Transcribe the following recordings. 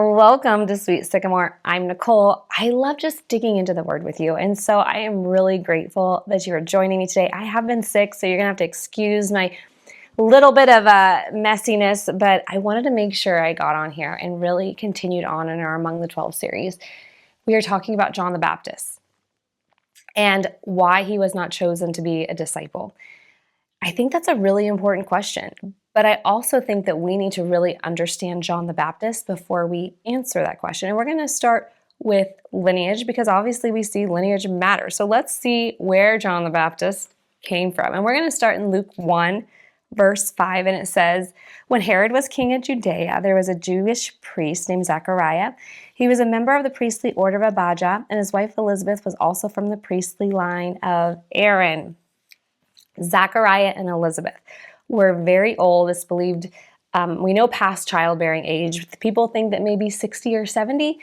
Welcome to Sweet Sycamore. I'm Nicole. I love just digging into the Word with you, and so I am really grateful that you are joining me today. I have been sick, so you're going to have to excuse my little bit of messiness, but I wanted to make sure I got on here and really continued on in our Among the 12 series. We are talking about John the Baptist and why he was not chosen to be a disciple. I think that's a really important question, but I also think that we need to really understand John the Baptist before we answer that question. And we're going to start with lineage because obviously we see lineage matters. So let's see where John the Baptist came from. And we're going to start in Luke 1, verse 5, and it says, "When Herod was king of Judea, there was a Jewish priest named Zechariah. He was a member of the priestly order of Abijah, and his wife Elizabeth was also from the priestly line of Aaron." Zechariah and Elizabeth were very old. It's believed, we know past childbearing age. People think that maybe 60 or 70,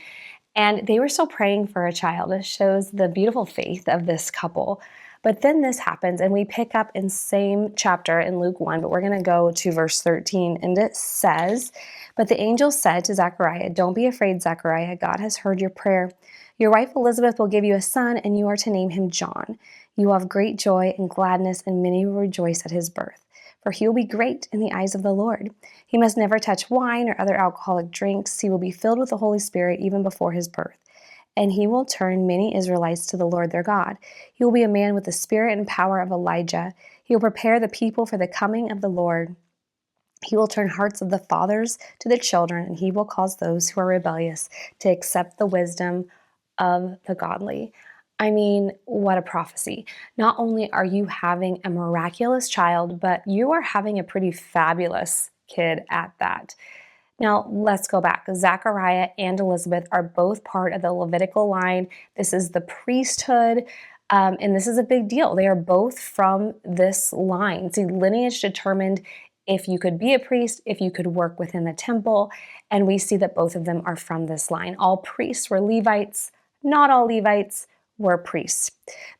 and they were still praying for a child. It shows the beautiful faith of this couple. But then this happens, and we pick up in same chapter in Luke 1, but we're going to go to verse 13, and it says, "But the angel said to Zechariah, 'Don't be afraid, Zechariah. God has heard your prayer. Your wife Elizabeth will give you a son, and you are to name him John. You will have great joy and gladness, and many will rejoice at his birth. For he will be great in the eyes of the Lord. He must never touch wine or other alcoholic drinks. He will be filled with the Holy Spirit even before his birth. And he will turn many Israelites to the Lord their God. He will be a man with the spirit and power of Elijah. He will prepare the people for the coming of the Lord. He will turn hearts of the fathers to their children, and he will cause those who are rebellious to accept the wisdom of the godly." I mean, what a prophecy. Not only are you having a miraculous child, but you are having a pretty fabulous kid at that. Now, let's go back. Zechariah and Elizabeth are both part of the Levitical line. This is the priesthood, and this is a big deal. They are both from this line. See, lineage determined if you could be a priest, if you could work within the temple, and we see that both of them are from this line. All priests were Levites. Not all Levites were priests.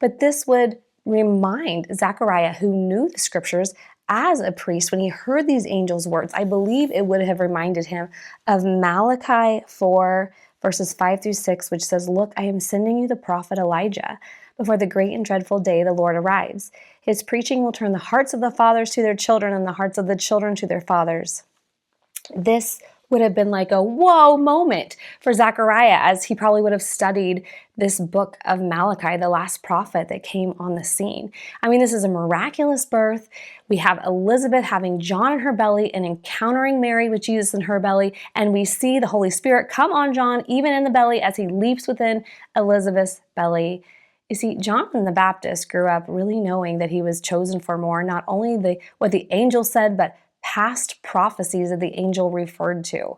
But this would remind Zechariah, who knew the scriptures as a priest, when he heard these angels' words, I believe it would have reminded him of Malachi 4, verses 5 through 6, which says, "Look, I am sending you the prophet Elijah before the great and dreadful day the Lord arrives. His preaching will turn the hearts of the fathers to their children and the hearts of the children to their fathers." This would have been like a whoa moment for Zechariah, as he probably would have studied this book of Malachi, the last prophet that came on the scene. I mean, this is a miraculous birth. We have Elizabeth having John in her belly and encountering Mary with Jesus in her belly, and we see the Holy Spirit come on John even in the belly as he leaps within Elizabeth's belly. You see, John the Baptist grew up really knowing that he was chosen for more, not only what the angel said, but past prophecies that the angel referred to.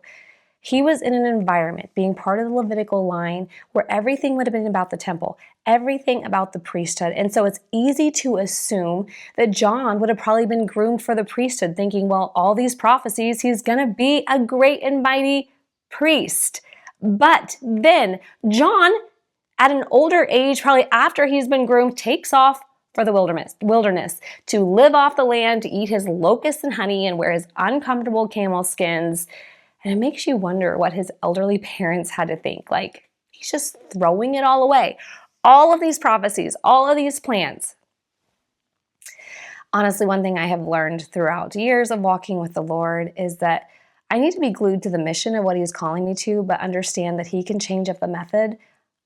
He was in an environment, being part of the Levitical line, where everything would have been about the temple, everything about the priesthood. And so it's easy to assume that John would have probably been groomed for the priesthood, thinking, well, all these prophecies, he's going to be a great and mighty priest. But then John, at an older age, probably after he's been groomed, takes off for the wilderness to live off the land, to eat his locusts and honey and wear his uncomfortable camel skins. And it makes you wonder what his elderly parents had to think. Like, he's just throwing it all away. All of these prophecies, all of these plans. Honestly, one thing I have learned throughout years of walking with the Lord is that I need to be glued to the mission of what he's calling me to, but understand that he can change up the method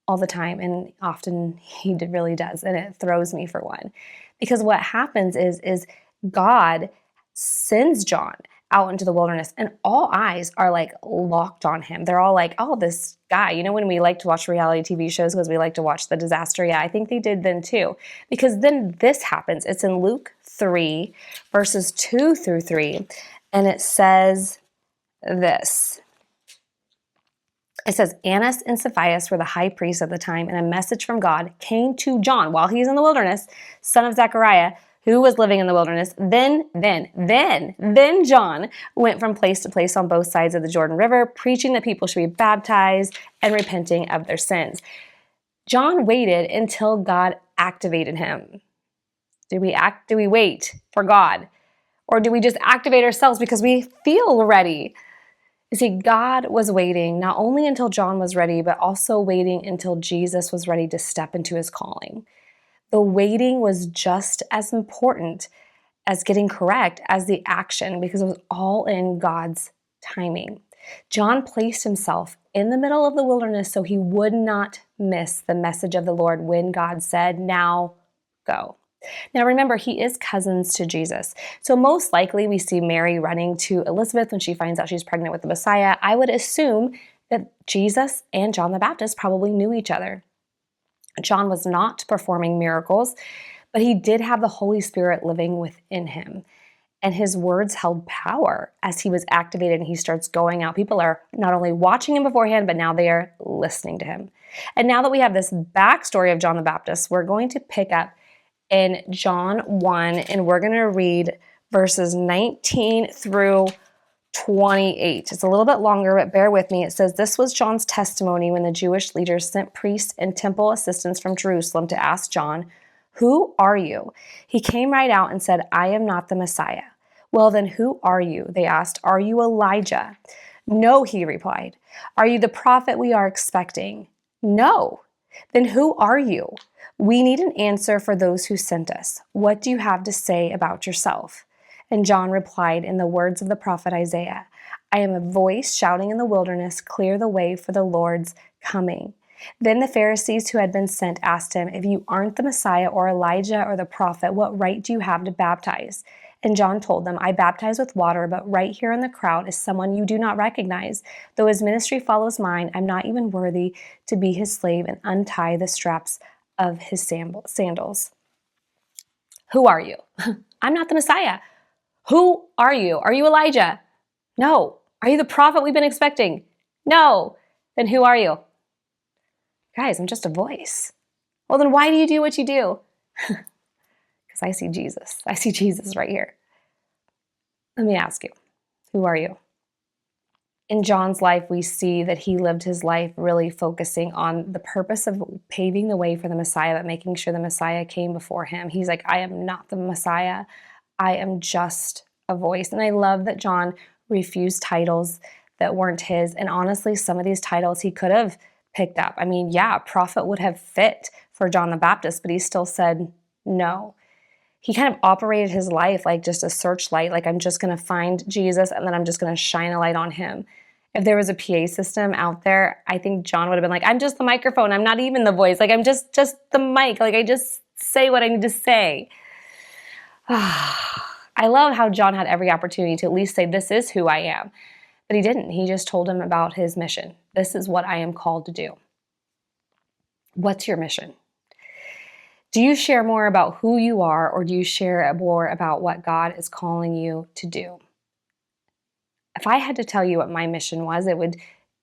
all the time, and often he really does, and it throws me for one. Because what happens is God sends John out into the wilderness, and all eyes are like locked on him. They're all like, oh, this guy. You know, when we like to watch reality TV shows because we like to watch the disaster? Yeah, I think they did then too. Because then this happens. It's in Luke 3, verses 2 through 3, and it says this. It says, "Annas and Sapphira were the high priests at the time, and a message from God came to John while he's in the wilderness, son of Zechariah, who was living in the wilderness. Then John went from place to place on both sides of the Jordan River, preaching that people should be baptized and repenting of their sins." John waited until God activated him. Do we wait for God? Or do we just activate ourselves because we feel ready? You see, God was waiting not only until John was ready, but also waiting until Jesus was ready to step into his calling. The waiting was just as important as getting correct as the action because it was all in God's timing. John placed himself in the middle of the wilderness so he would not miss the message of the Lord when God said, "Now go." Now remember, he is cousins to Jesus. So most likely we see Mary running to Elizabeth when she finds out she's pregnant with the Messiah. I would assume that Jesus and John the Baptist probably knew each other. John was not performing miracles, but he did have the Holy Spirit living within him. And his words held power as he was activated and he starts going out. People are not only watching him beforehand, but now they are listening to him. And now that we have this backstory of John the Baptist, we're going to pick up in John 1, and we're going to read verses 19 through 28. It's a little bit longer, but bear with me. It says, "This was John's testimony when the Jewish leaders sent priests and temple assistants from Jerusalem to ask John, 'Who are you?' He came right out and said, 'I am not the Messiah.' 'Well, then who are you?' they asked. 'Are you Elijah?' 'No,' he replied. 'Are you the prophet we are expecting?' 'No.' 'Then who are you?' 'We need an answer for those who sent us. What do you have to say about yourself?' And John replied in the words of the prophet Isaiah, 'I am a voice shouting in the wilderness, clear the way for the Lord's coming.' Then the Pharisees who had been sent asked him, 'If you aren't the Messiah or Elijah or the prophet, what right do you have to baptize?' And John told them, 'I baptize with water, but right here in the crowd is someone you do not recognize. Though his ministry follows mine, I'm not even worthy to be his slave and untie the straps of his sandals.' Who are you?" "I'm not the Messiah." "Who are you? Are you Elijah?" "No." "Are you the prophet we've been expecting?" "No." "Then who are you?" "Guys, I'm just a voice." "Well, then why do you do what you do?" "Because I see Jesus. I see Jesus right here." Let me ask you, who are you? In John's life, we see that he lived his life really focusing on the purpose of paving the way for the Messiah, but making sure the Messiah came before him. He's like, "I am not the Messiah. I am just a voice." And I love that John refused titles that weren't his. And honestly, some of these titles he could have picked up. I mean, yeah, prophet would have fit for John the Baptist, but he still said no. He kind of operated his life like just a searchlight, like I'm just going to find Jesus and then I'm just going to shine a light on him. If there was a PA system out there, I think John would have been like, "I'm just the microphone. I'm not even the voice. Like I'm just the mic. Like I just say what I need to say." I love how John had every opportunity to at least say, "This is who I am." But he didn't. He just told him about his mission. "This is what I am called to do." What's your mission? Do you share more about who you are, or do you share more about what God is calling you to do? If I had to tell you what my mission was, it would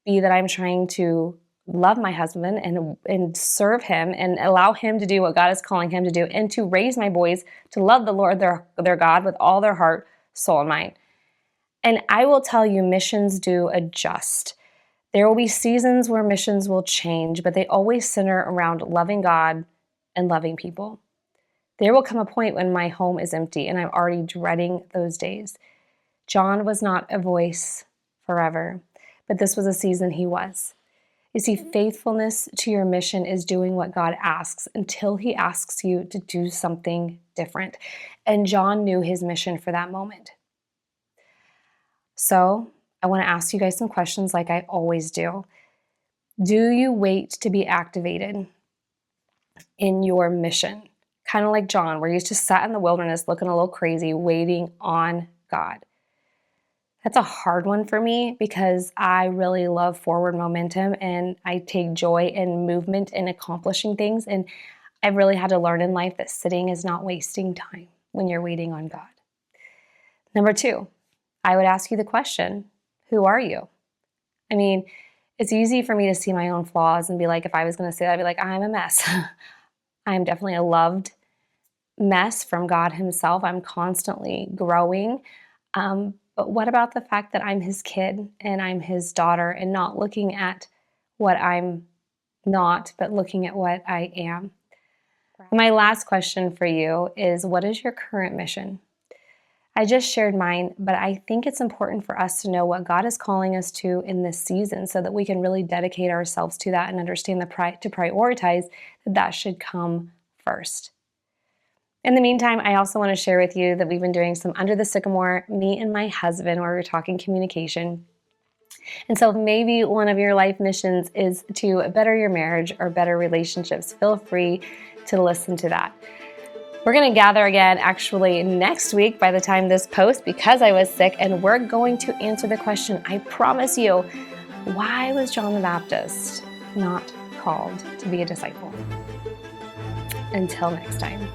be that I'm trying to love my husband and serve him and allow him to do what God is calling him to do, and to raise my boys to love the Lord their God with all their heart, soul, and mind. And I will tell you, missions do adjust. There will be seasons where missions will change, but they always center around loving God and loving people. There will come a point when my home is empty, and I'm already dreading those days. John was not a voice forever, but this was a season he was. You see, faithfulness to your mission is doing what God asks until he asks you to do something different. And John knew his mission for that moment. So I want to ask you guys some questions like I always do. Do you wait to be activated in your mission? Kind of like John, where he just sat in the wilderness looking a little crazy, waiting on God. That's a hard one for me because I really love forward momentum and I take joy in movement and accomplishing things. And I've really had to learn in life that sitting is not wasting time when you're waiting on God. Number 2, I would ask you the question, who are you? I mean, it's easy for me to see my own flaws and be like, if I was going to say that, I'd be like, I'm a mess. I'm definitely a loved mess from God himself. I'm constantly growing. But what about the fact that I'm his kid and I'm his daughter, and not looking at what I'm not, but looking at what I am? Right. My last question for you is, what is your current mission? I just shared mine, but I think it's important for us to know what God is calling us to in this season so that we can really dedicate ourselves to that and understand to prioritize that should come first. In the meantime, I also want to share with you that we've been doing some Under the Sycamore, me and my husband, where we're talking communication. And so if maybe one of your life missions is to better your marriage or better relationships, feel free to listen to that. We're going to gather again actually next week by the time this posts because I was sick, and we're going to answer the question, I promise you, why was John the Baptist not called to be a disciple? Until next time.